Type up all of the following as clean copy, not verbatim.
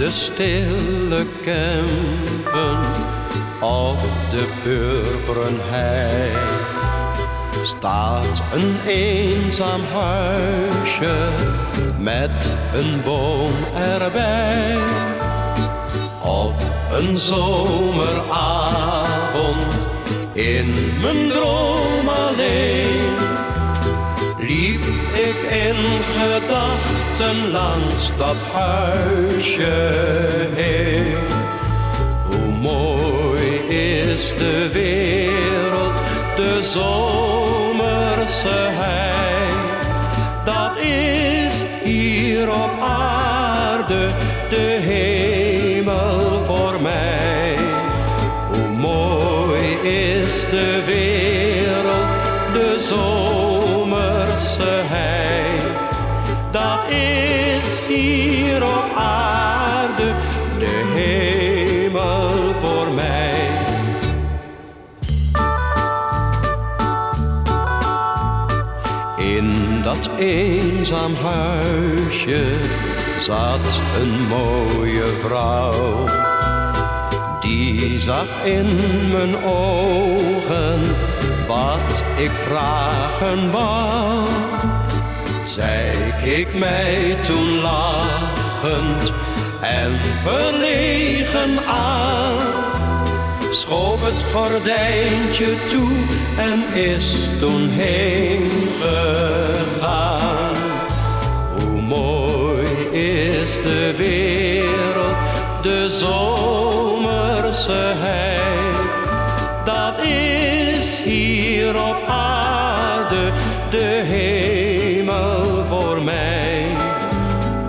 de stille Kempen op de purperen hei staat een eenzaam huisje met een boom erbij. Op een zomeravond in mijn droom alleen liep ik in gedachten langs dat huisje heen. Hoe mooi is de wereld, de zomerse hei. Dat is hier op aarde de hemel voor mij. Hoe mooi is de wereld, de zomerse hei. Dat is hier op aarde de hemel voor mij. In dat eenzaam huisje zat een mooie vrouw. Die zag in mijn ogen wat ik vragen wou. Zij keek mij toen lachend en verlegen aan, schoof het gordijntje toe en is toen heen gegaan. Hoe mooi is de wereld, de zomerse hei. Dat is hier op aarde de hemel voor mij.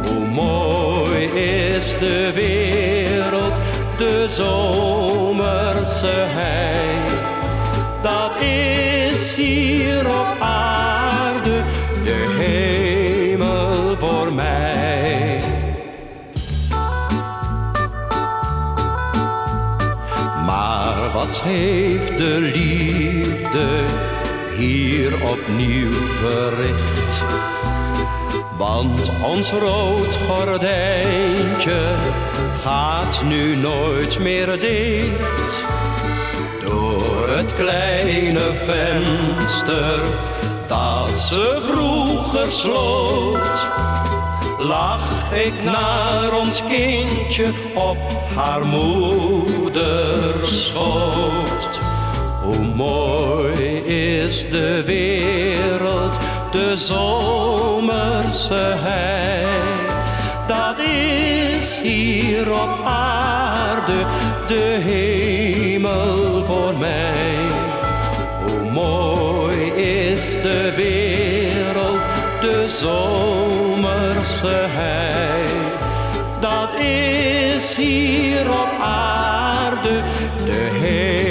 Hoe mooi is de wereld, de zomerse hei. Dat is hier op aarde de hemel voor mij. Maar wat heeft de liefde hier opnieuw verricht? Want ons rood gordijntje gaat nu nooit meer dicht. Door het kleine venster dat ze vroeger sloot, lag ik naar ons kindje op haar moeders schoot. Hoe mooi is de wereld, de zomerse hei. Dat is hier op aarde de hemel voor mij. Hoe mooi is de wereld, de zomerse hei. Dat is hier op aarde de hemel.